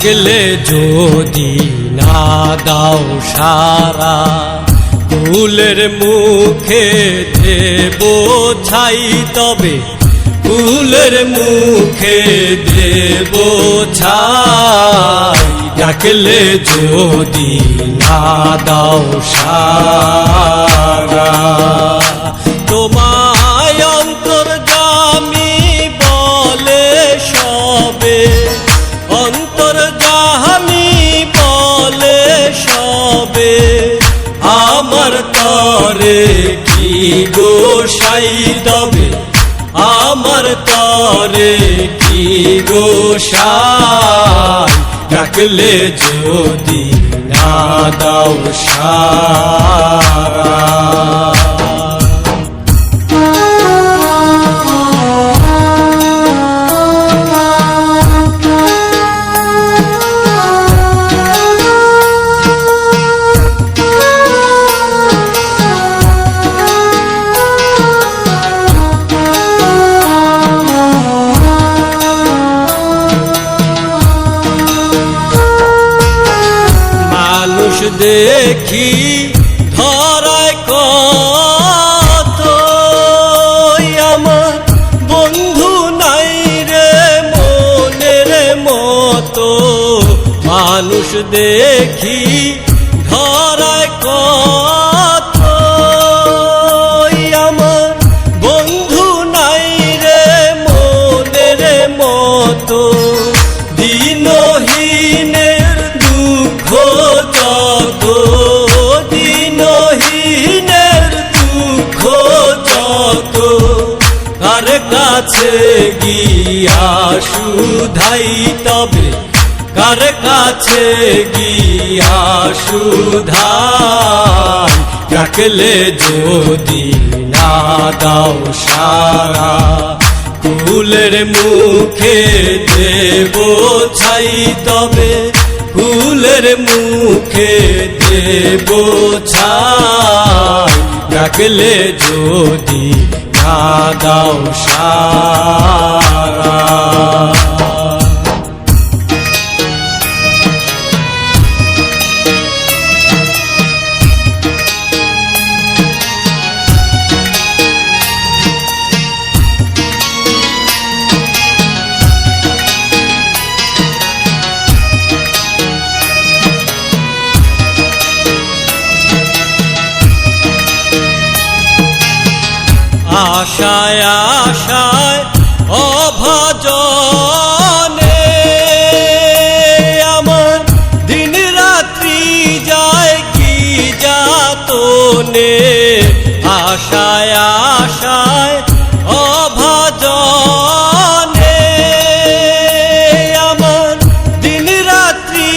ডাকলে যদি না দাও সারা, কুলের মুখে দেব ছাই, তবে কুলের মুখে দেব ছাই। ডাকলে যদি না দাও সারা, তোমায় অন্তর্যামী বলে সবে, অন্তর্যামী বলে সবে, আমার তরে কি গোসাই তবে, আমার তরে কি গোসাই। ডাকলে যদি না দাও সারা। দেখি ধরায় কত, আমার বন্ধু নাই রে মনের মতো। মানুষ দেখি ধরায় কত, আমার বন্ধু নাই রে মনের মতো। দিনহীনের দুঃখ যত, দিনহীনের দুঃখ যত, কার কাছে গিয়া শুধাই তবে, কার কাছে গিয়া শুধাই। ডাকলে যদি না দাও সারা, কুলের মুখে দেব ছাই, তবে কুলের মুখে দেব ছাই। ডাকলে যদি না দাও সারা। আশায় আশায় অভাজনে, আমার দিন রাত্রি যায় কি যাতনে। আশায় আশায় অভাজনে, আমার দিন রাত্রি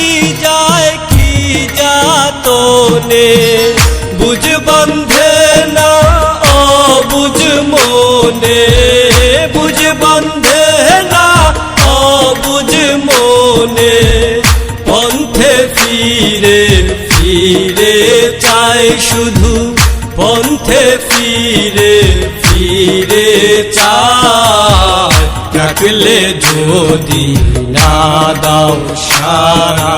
যায় কি যাতনে। বুঝ বন্ধে না অবুঝ মনে, বুঝ বন্ধে না অবুঝ মনে। পন্থে ফিরে ফিরে চাই শুধু, পন্থে ফিরে ফিরে চাই। ডাকলে যদি না দাও সারা,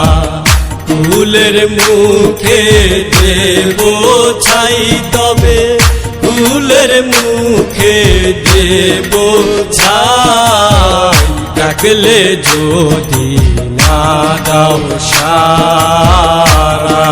কুলের মুখে দেব ছাই, তবে কুলের মুখে দেব ছাই। ডাকলে যদি না দাও সারা।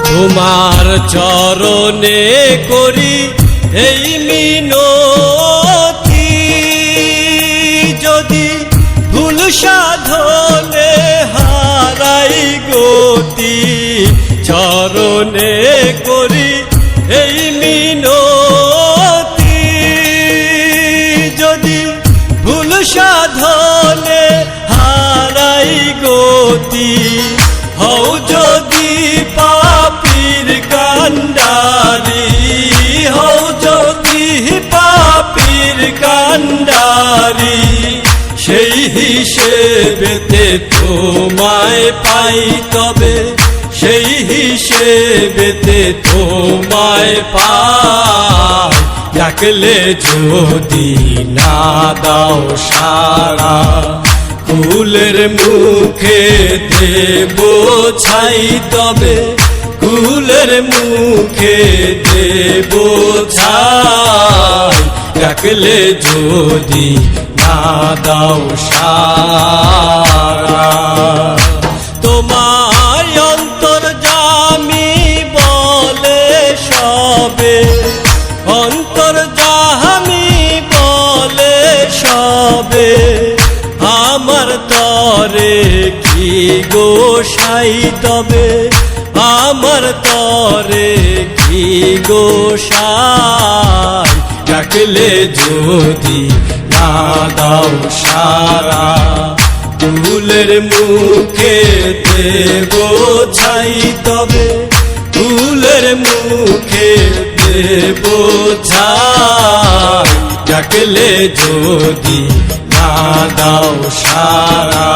তোমার চরণে করি এই মিনতি, যদি ভুল সাধনে হারাই গতি। চরণে করি এই মিনতি, যদি ভুল সাধনে হারাই গতি। হও যদি পাপির কান্ডার তোমায় পাই তবে সেই হিসেবেতে তোমায় পাই ডাকলে যদি না দাও সাড়া ফুলের মুখে দেব ছাই তবে ফুলের মুখে দেব ছাই ডাকলে যদি না দাও সাড়া তোমার অন্তর্যামী বলে সবে অন্তর্যামী বলে সবে আমার তরে কি গোসাই তবে আমার তরে কি গোসাই ডাকলে যদি না দাও সাড়া ফুলের মুখে দেব ছাই তবে ফুলের মুখে দেব ছাই ডাকলে যদি না দাও সাড়া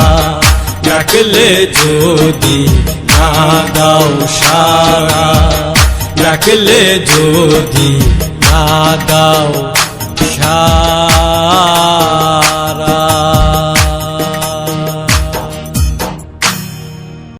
ডাকলে যদি না দাও সাড়া ডাকলে যদি না দাও সাড়া